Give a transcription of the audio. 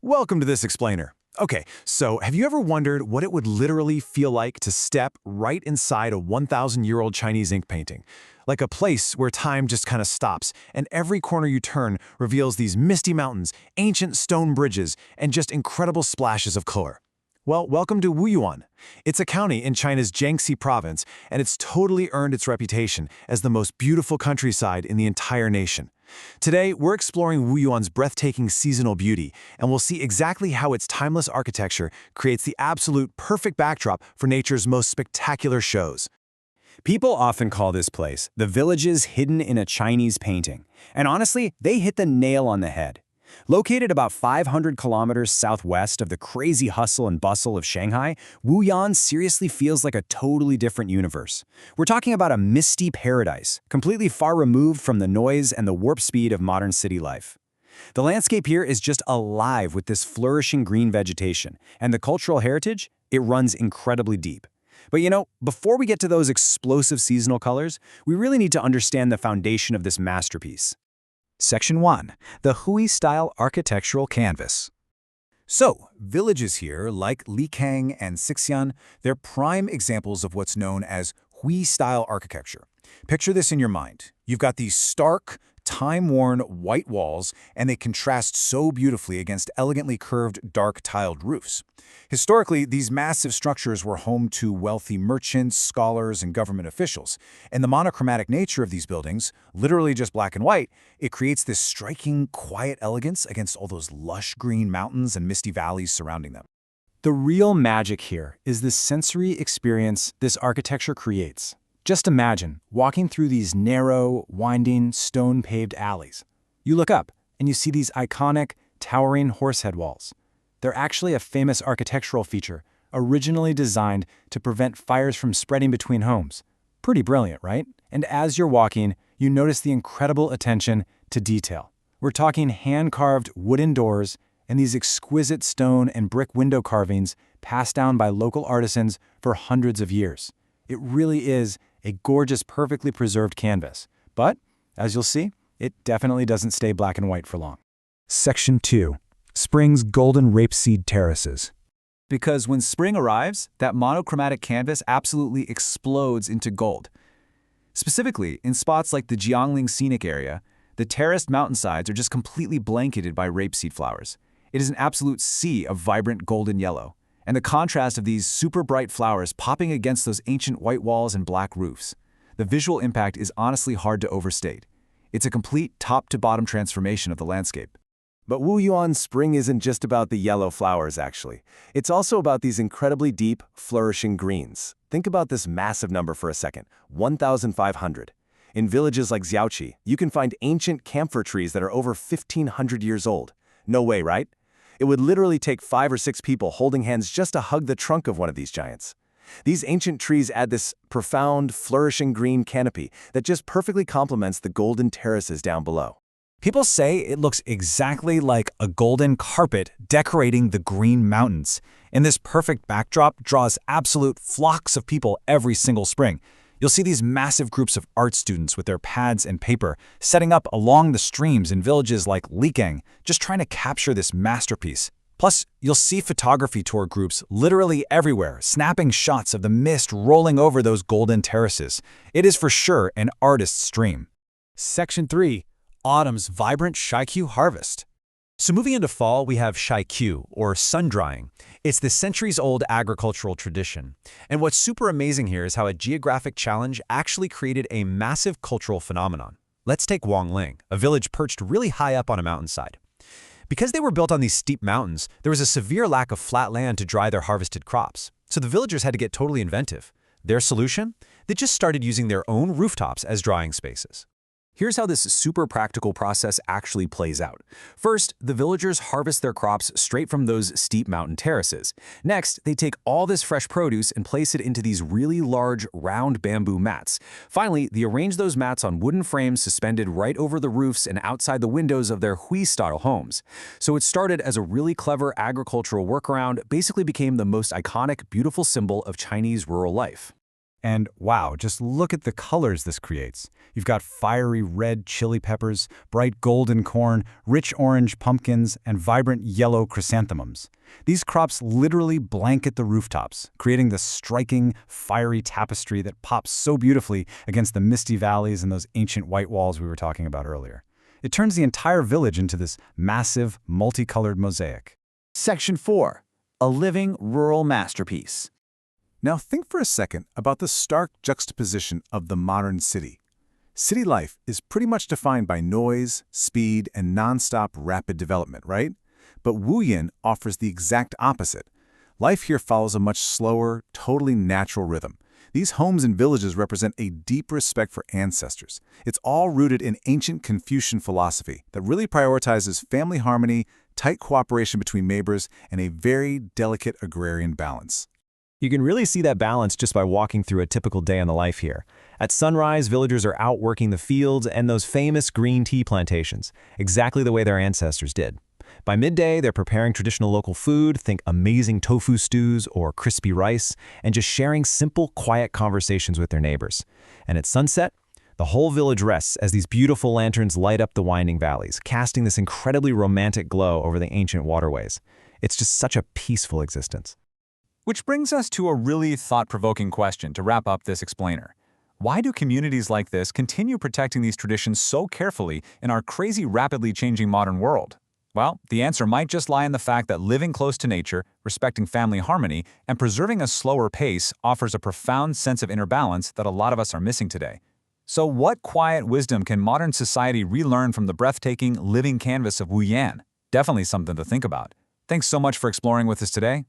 Welcome to this explainer. Okay, so have you ever wondered what it would literally feel like to step right inside a 1,000-year-old Chinese ink painting? Like a place where time just kind of stops, and every corner you turn reveals these misty mountains, ancient stone bridges, and just incredible splashes of color. Well, welcome to Wuyuan. It's a county in China's Jiangxi province, and it's totally earned its reputation as the most beautiful countryside in the entire nation. Today, we're exploring Wuyuan's breathtaking seasonal beauty, and we'll see exactly how its timeless architecture creates the absolute perfect backdrop for nature's most spectacular shows. People often call this place the villages hidden in a Chinese painting, and honestly, they hit the nail on the head. Located about 500 kilometers southwest of the crazy hustle and bustle of Shanghai, Wuyuan seriously feels like a totally different universe. We're talking about a misty paradise, completely far removed from the noise and the warp speed of modern city life. The landscape here is just alive with this flourishing green vegetation, and the cultural heritage, it runs incredibly deep. But before we get to those explosive seasonal colors, we really need to understand the foundation of this masterpiece. Section 1. The Hui-style architectural canvas. So, villages here, like Likeng and Xixian, they're prime examples of what's known as Hui-style architecture. Picture this in your mind. You've got these stark, time-worn white walls, and they contrast so beautifully against elegantly curved, dark tiled roofs. Historically, these massive structures were home to wealthy merchants, scholars, and government officials. And the monochromatic nature of these buildings, literally just black and white, it creates this striking, quiet elegance against all those lush green mountains and misty valleys surrounding them. The real magic here is the sensory experience this architecture creates. Just imagine walking through these narrow, winding, stone-paved alleys. You look up, and you see these iconic, towering horsehead walls. They're actually a famous architectural feature, originally designed to prevent fires from spreading between homes. Pretty brilliant, right? And as you're walking, you notice the incredible attention to detail. We're talking hand-carved wooden doors and these exquisite stone and brick window carvings passed down by local artisans for hundreds of years. It really is a gorgeous, perfectly preserved canvas. But, as you'll see, it definitely doesn't stay black and white for long. Section 2. Spring's golden rapeseed terraces. Because when spring arrives, that monochromatic canvas absolutely explodes into gold. Specifically, in spots like the Jiangwan scenic area, the terraced mountainsides are just completely blanketed by rapeseed flowers. It is an absolute sea of vibrant golden yellow. And the contrast of these super bright flowers popping against those ancient white walls and black roofs. The visual impact is honestly hard to overstate. It's a complete top-to-bottom transformation of the landscape. But Wuyuan's spring isn't just about the yellow flowers, actually. It's also about these incredibly deep, flourishing greens. Think about this massive number for a second, 1,500. In villages like Xiaoqi, you can find ancient camphor trees that are over 1,500 years old. No way, right? It would literally take 5 or 6 people holding hands just to hug the trunk of one of these giants. These ancient trees add this profound, flourishing green canopy that just perfectly complements the golden terraces down below. People say it looks exactly like a golden carpet decorating the green mountains. And this perfect backdrop draws absolute flocks of people every single spring. You'll see these massive groups of art students with their pads and paper setting up along the streams in villages like Likeng, just trying to capture this masterpiece. Plus, you'll see photography tour groups literally everywhere, snapping shots of the mist rolling over those golden terraces. It is for sure an artist's dream. Section 3. Autumn's vibrant Shaiqiu harvest. So moving into fall, we have Shaiqiu, or sun drying. It's the centuries-old agricultural tradition. And what's super amazing here is how a geographic challenge actually created a massive cultural phenomenon. Let's take Wangling, a village perched really high up on a mountainside. Because they were built on these steep mountains, there was a severe lack of flat land to dry their harvested crops. So the villagers had to get totally inventive. Their solution? They just started using their own rooftops as drying spaces. Here's how this super practical process actually plays out. First, the villagers harvest their crops straight from those steep mountain terraces. Next, they take all this fresh produce and place it into these really large, round bamboo mats. Finally, they arrange those mats on wooden frames suspended right over the roofs and outside the windows of their Hui-style homes. So it started as a really clever agricultural workaround, basically became the most iconic, beautiful symbol of Chinese rural life. And wow, just look at the colors this creates. You've got fiery red chili peppers, bright golden corn, rich orange pumpkins, and vibrant yellow chrysanthemums. These crops literally blanket the rooftops, creating this striking, fiery tapestry that pops so beautifully against the misty valleys and those ancient white walls we were talking about earlier. It turns the entire village into this massive, multicolored mosaic. Section 4. A living rural masterpiece. Now think for a second about the stark juxtaposition of the modern city. City life is pretty much defined by noise, speed, and nonstop rapid development, right? But Wuyuan offers the exact opposite. Life here follows a much slower, totally natural rhythm. These homes and villages represent a deep respect for ancestors. It's all rooted in ancient Confucian philosophy that really prioritizes family harmony, tight cooperation between neighbors, and a very delicate agrarian balance. You can really see that balance just by walking through a typical day in the life here. At sunrise, villagers are out working the fields and those famous green tea plantations, exactly the way their ancestors did. By midday, they're preparing traditional local food, think amazing tofu stews or crispy rice, and just sharing simple, quiet conversations with their neighbors. And at sunset, the whole village rests as these beautiful lanterns light up the winding valleys, casting this incredibly romantic glow over the ancient waterways. It's just such a peaceful existence. Which brings us to a really thought-provoking question to wrap up this explainer. Why do communities like this continue protecting these traditions so carefully in our crazy, rapidly changing modern world? Well, the answer might just lie in the fact that living close to nature, respecting family harmony, and preserving a slower pace offers a profound sense of inner balance that a lot of us are missing today. So what quiet wisdom can modern society relearn from the breathtaking, living canvas of Wuyuan? Definitely something to think about. Thanks so much for exploring with us today.